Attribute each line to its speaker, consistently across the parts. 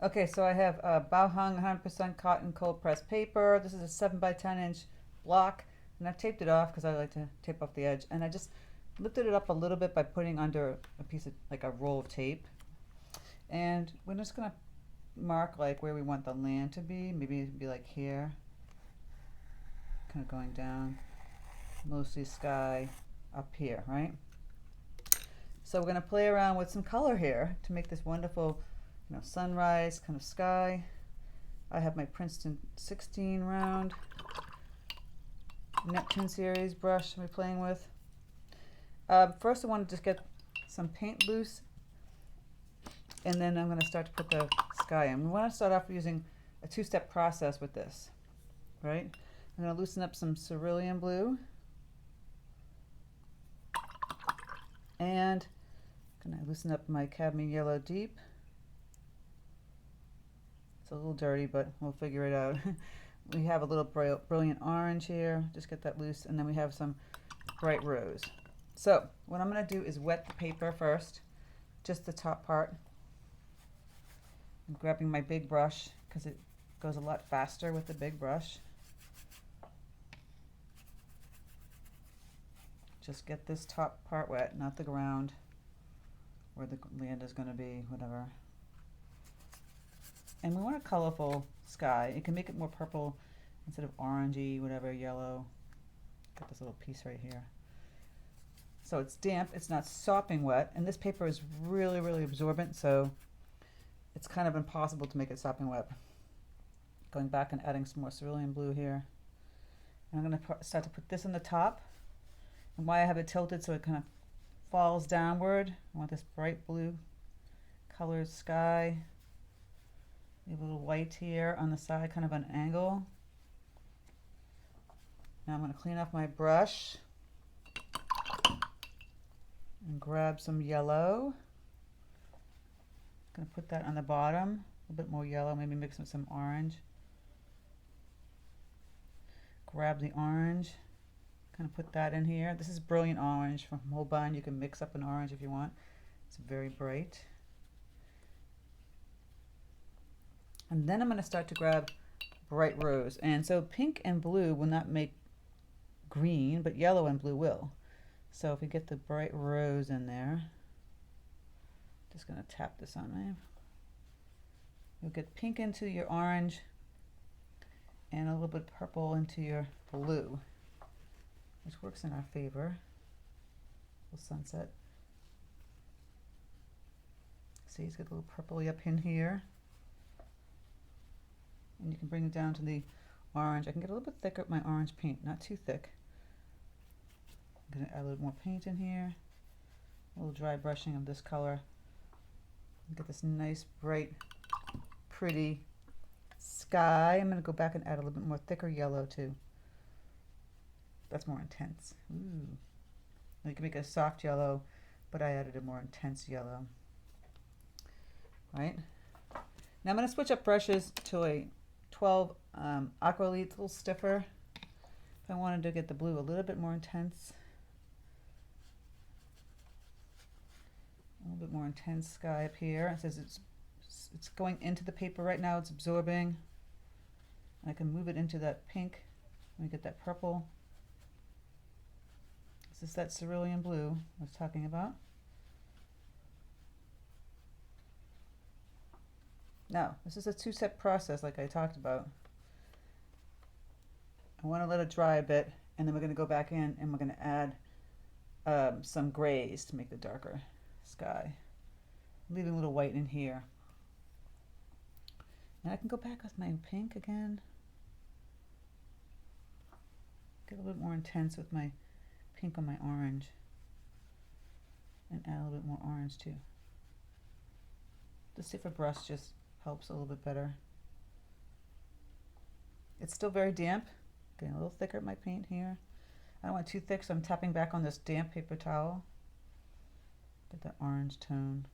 Speaker 1: Okay, so I have Baohong 100% cotton cold pressed paper. This is a 7 by 10 inch block, and I've taped it off because I like to tape off the edge. And I just lifted it up a little bit by putting under a piece of, like a roll of tape. And we're just gonna mark like where we want the land to be. Maybe it'd be like here, kind of going down, mostly sky up here, right? So we're gonna play around with some color here to make this wonderful, sunrise kind of sky. I have my Princeton 16 round Neptune series brush I'm playing with. First I want to just get some paint loose, and then I'm going to start to put the sky in. We want to start off using a two-step process with this, right? I'm going to loosen up some cerulean blue, and I'm going to loosen up my cadmium yellow deep. It's a little dirty, but we'll figure it out. We have a little brilliant orange here. Just get that loose. And then we have some bright rose. So what I'm going to do is wet the paper first, just the top part. I'm grabbing my big brush because it goes a lot faster with the big brush. Just get this top part wet, not the ground where the land is going to be, whatever. And we want a colorful sky. You can make it more purple instead of orangey, whatever, yellow. Got this little piece right here. So it's damp, it's not sopping wet, and this paper is really, really absorbent, so it's kind of impossible to make it sopping wet. Going back and adding some more cerulean blue here. And I'm going to start to put this on the top. And why I have it tilted so it kind of falls downward. I want this bright blue colored sky. We have a little white here on the side, kind of an angle. Now I'm going to clean off my brush and grab some yellow. I'm going to put that on the bottom, a little bit more yellow, maybe mix with some orange. Grab the orange, kind of put that in here. This is brilliant orange from Holbein. You can mix up an orange if you want. It's very bright. And then I'm going to start to grab bright rose. And so pink and blue will not make green, but yellow and blue will. So if we get the bright rose in there, just going to tap this on there. You'll get pink into your orange and a little bit purple into your blue, which works in our favor. Little sunset. See, it's got a little purpley up in here. And you can bring it down to the orange. I can get a little bit thicker with my orange paint, not too thick. I'm going to add a little more paint in here. A little dry brushing of this color. Get this nice, bright, pretty sky. I'm going to go back and add a little bit more thicker yellow too. That's more intense. Ooh. You can make a soft yellow, but I added a more intense yellow. Right? Now I'm going to switch up brushes to a 12 aqua, a little stiffer. If I wanted to get the blue a little bit more intense. A little bit more intense sky up here. It says it's going into the paper right now. It's absorbing. And I can move it into that pink. Let me get that purple. This is that cerulean blue I was talking about. Now, this is a two-step process like I talked about. I want to let it dry a bit, and then we're going to go back in and we're going to add some grays to make the darker sky. I'm leaving a little white in here. And I can go back with my pink again. Get a little bit more intense with my pink on my orange. And add a little bit more orange too. The stiffer brush just helps a little bit better. It's still very damp. Getting a little thicker at my paint here. I don't want it too thick, so I'm tapping back on this damp paper towel. Get that orange tone.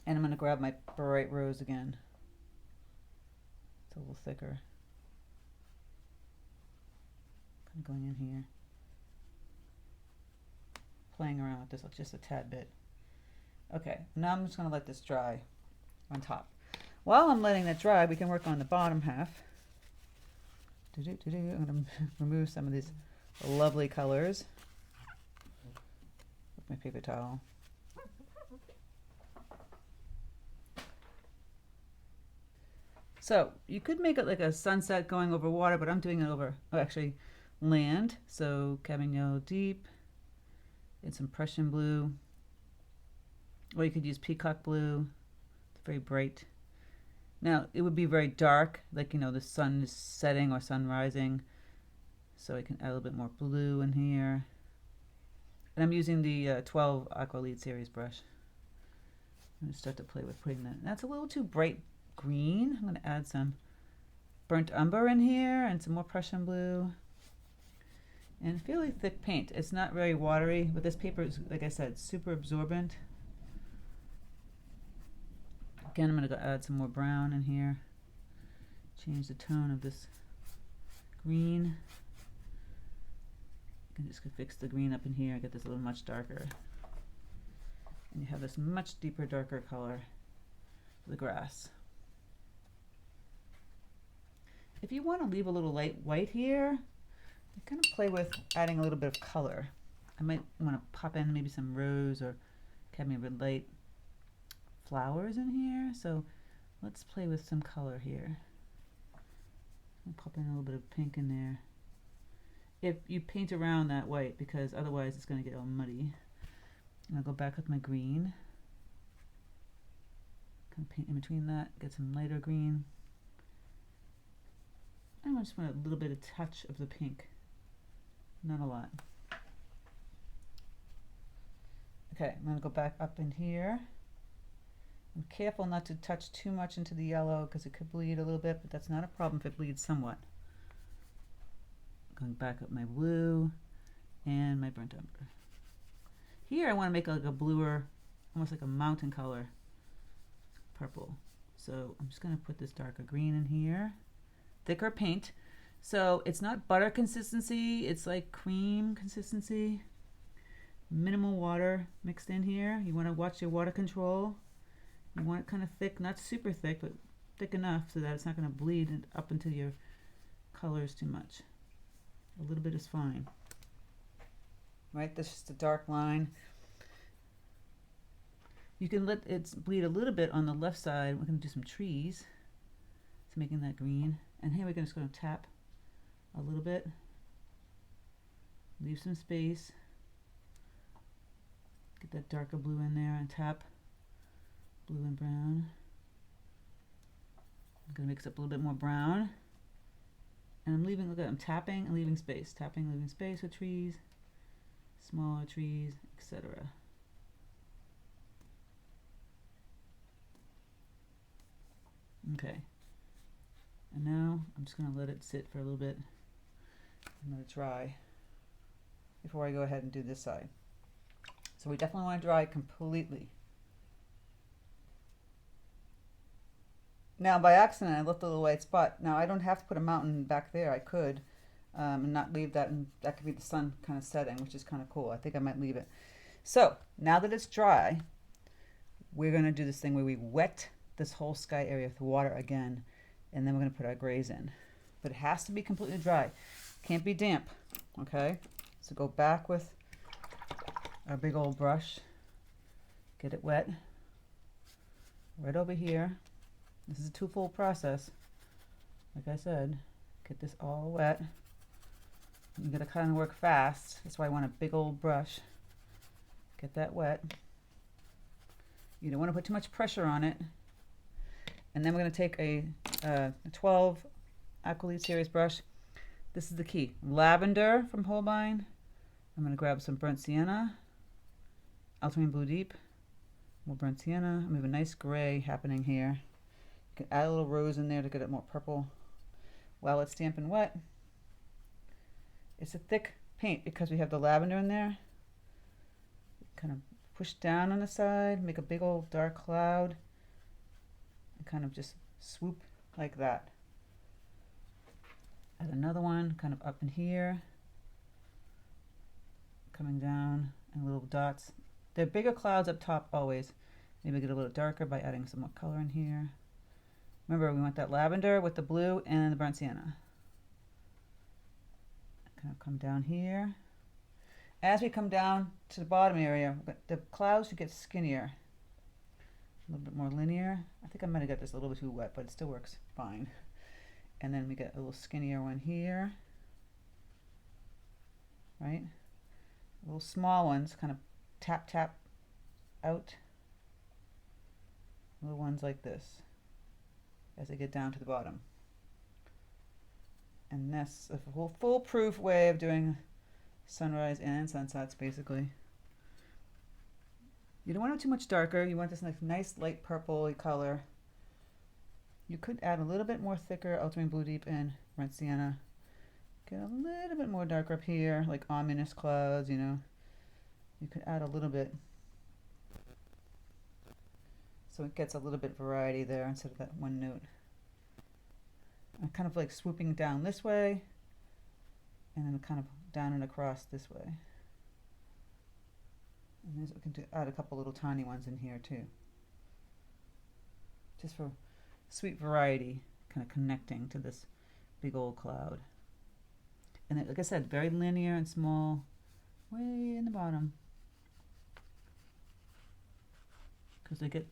Speaker 1: And I'm going to grab my bright rose again. It's a little thicker. Kind of going in here. Playing around with this just a tad bit. Okay, now I'm just going to let this dry. on top. While I'm letting that dry, we can work on the bottom half. I'm going to remove some of these lovely colors with my paper towel. So you could make it like a sunset going over water, but I'm doing it over, actually, land. So cadmium yellow deep and some Prussian blue. Or you could use peacock blue. It's very bright. Now, it would be very dark, like, you know, the sun is setting or sun rising. So I can add a little bit more blue in here. And I'm using the 12 Aqua Lead Series brush. I'm going to start to play with putting that. That's a little too bright green. I'm going to add some burnt umber in here and some more Prussian blue. And fairly thick paint. It's not very watery, but this paper is, like I said, super absorbent. Again, I'm going to go add some more brown in here. Change the tone of this green. You can just fix the green up in here, get this a little much darker. And you have this much deeper, darker color for the grass. If you want to leave a little light white here, you kind of play with adding a little bit of color. I might want to pop in maybe some rose or cadmium red light flowers in here. So let's play with some color here. I'll pop in a little bit of pink in there. If you paint around that white, because otherwise it's going to get all muddy. And I'll go back with my green. Kind of paint in between that, get some lighter green. And I just want a little bit of touch of the pink. Not a lot. Okay, I'm going to go back up in here. I'm careful not to touch too much into the yellow because it could bleed a little bit, but that's not a problem if it bleeds somewhat. Going back up my blue and my burnt umber. Here I want to make like a bluer, almost like a mountain color, purple. So I'm just going to put this darker green in here. Thicker paint. So it's not butter consistency, it's like cream consistency. Minimal water mixed in here. You want to watch your water control. You want it kind of thick, not super thick, but thick enough so that it's not going to bleed up into your colors too much. A little bit is fine. Right, this is the dark line. You can let it bleed a little bit on the left side. We're going to do some trees. It's making that green. And here we're just going to tap a little bit. Leave some space. Get that darker blue in there and tap blue and brown. I'm going to mix up a little bit more brown. And I'm leaving, look at, I'm tapping and leaving space. Tapping, leaving space with trees, smaller trees, etc. Okay. And now I'm just going to let it sit for a little bit. I'm going to dry before I go ahead and do this side. So we definitely want to dry completely. Now by accident I left a little white spot. Now I don't have to put a mountain back there. I could and not leave that, and that could be the sun kind of setting, which is kind of cool. I think I might leave it. So now that it's dry, we're going to do this thing where we wet this whole sky area with water again, and then we're going to put our grays in. But it has to be completely dry. Can't be damp. Okay? So go back with our big old brush. Get it wet. Right over here. This is a twofold process. Like I said, get this all wet. You gotta kind of work fast. That's why I want a big old brush. Get that wet. You don't want to put too much pressure on it. And then we're going to take a 12 Aqua Lead Series brush. This is the key. Lavender from Holbein. I'm going to grab some burnt sienna. Ultramarine blue deep. More burnt sienna. We have a nice gray happening here. You can add a little rose in there to get it more purple while it's damp and wet. It's a thick paint because we have the lavender in there. Kind of push down on the side, make a big old dark cloud, and kind of just swoop like that. Add another one kind of up in here, coming down, and little dots. They're bigger clouds up top always, Maybe get a little darker by adding some more color in here. Remember, we want that lavender with the blue and the burnt sienna. Kind of come down here. As we come down to the bottom area, the clouds should get skinnier. A little bit more linear. I think I might have got this a little bit too wet, but it still works fine. And then we get a little skinnier one here. Right? Little small ones, kind of tap, tap out. Little ones like this as they get down to the bottom. And that's a whole foolproof way of doing sunrise and sunsets, basically. You don't want it too much darker. You want this nice light purple color. You could add a little bit more thicker ultramarine blue deep and burnt sienna. Get a little bit more darker up here, like ominous clouds, you know. You could add a little bit. So it gets a little bit variety there instead of that one note. I'm kind of like swooping down this way and then kind of down and across this way. And we can add a couple little tiny ones in here too. Just for sweet variety, kind of connecting to this big old cloud. And then, like I said, very linear and small, way in the bottom. Because they get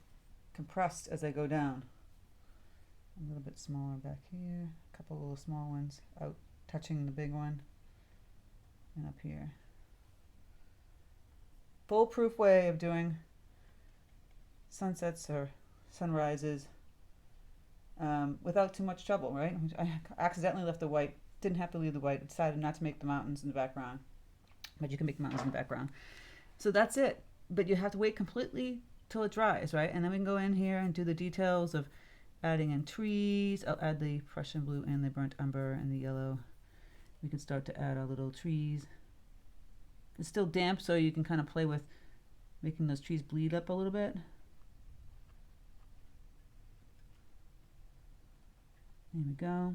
Speaker 1: compressed as I go down. A little bit smaller back here, a couple little small ones out touching the big one, and up here. Foolproof way of doing sunsets or sunrises without too much trouble, right? I accidentally left the white, didn't have to leave the white. I decided not to make the mountains in the background, but you can make the mountains in the background. So that's it, but you have to wait completely till it dries, right? And then we can go in here and do the details of adding in trees. I'll add the Prussian blue and the burnt umber and the yellow. We can start to add our little trees. It's still damp, so you can kind of play with making those trees bleed up a little bit. There we go.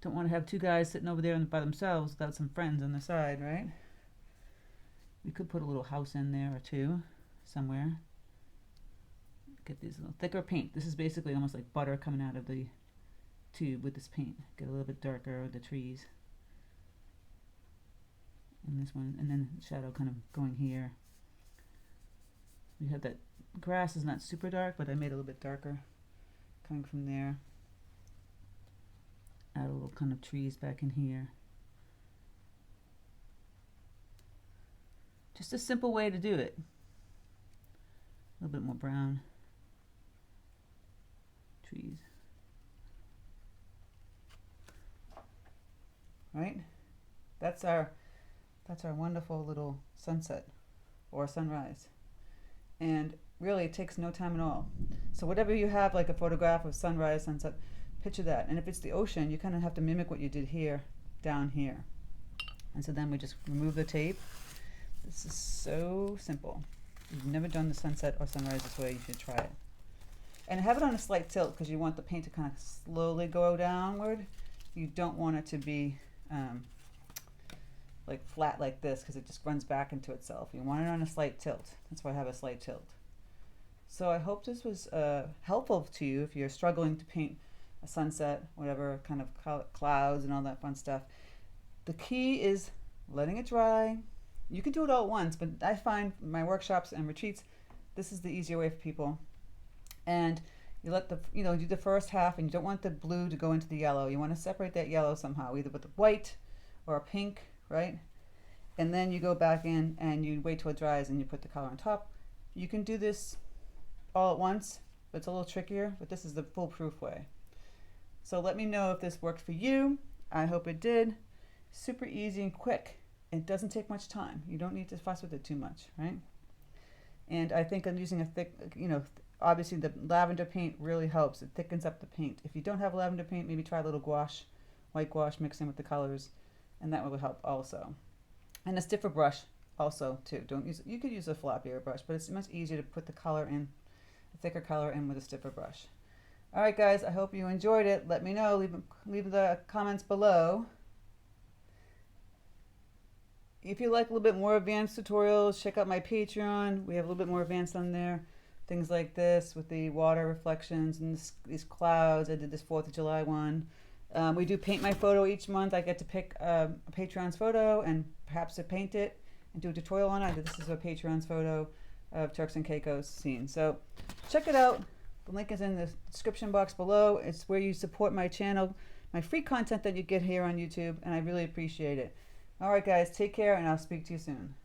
Speaker 1: Don't want to have two guys sitting over there by themselves without some friends on the side, right? We could put a little house in there or two somewhere. Get these little thicker paint. This is basically almost like butter coming out of the tube with this paint. Get a little bit darker with the trees. And this one, and then shadow kind of going here. We have that grass is not super dark, but I made it a little bit darker coming from there. Add a little kind of trees back in here. Just a simple way to do it. A little bit more brown. Trees. Right? That's our wonderful little sunset or sunrise. And really it takes no time at all. So whatever you have, like a photograph of sunrise, sunset, picture that. And if it's the ocean, you kind of have to mimic what you did here, down here. And so then we just remove the tape. This is so simple. If you've never done the sunset or sunrise this way, you should try it. And have it on a slight tilt because you want the paint to kind of slowly go downward. You don't want it to be like flat like this because it just runs back into itself. You want it on a slight tilt. That's why I have a slight tilt. So I hope this was helpful to you if you're struggling to paint a sunset, whatever kind of clouds and all that fun stuff. The key is letting it dry. You can do it all at once, but I find my workshops and retreats, this is the easier way for people. And you let the, do the first half, and you don't want the blue to go into the yellow. You want to separate that yellow somehow, either with a white or a pink, right? And then you go back in and you wait till it dries and you put the color on top. You can do this all at once, but it's a little trickier, but this is the foolproof way. So let me know if this worked for you. I hope it did. Super easy and quick. It doesn't take much time. You don't need to fuss with it too much, right? And I think I'm using a thick, obviously the lavender paint really helps. It thickens up the paint. If you don't have lavender paint, maybe try a little gouache, white gouache mixing with the colors, and that will help also. And a stiffer brush also too. You could use a floppier brush, but it's much easier to put the color in, a thicker color in with a stiffer brush. All right, guys, I hope you enjoyed it. Let me know. Leave the comments below. if you like a little bit more advanced tutorials, check out my Patreon. We have a little bit more advanced on there. Things like this with the water reflections and these clouds. I did this 4th of July one. We do paint my photo each month. I get to pick a Patreon's photo and perhaps to paint it and do a tutorial on it. This is a Patreon's photo of Turks and Caicos scene. So check it out. The link is in the description box below. It's where you support my channel, my free content that you get here on YouTube, and I really appreciate it. All right, guys, take care, and I'll speak to you soon.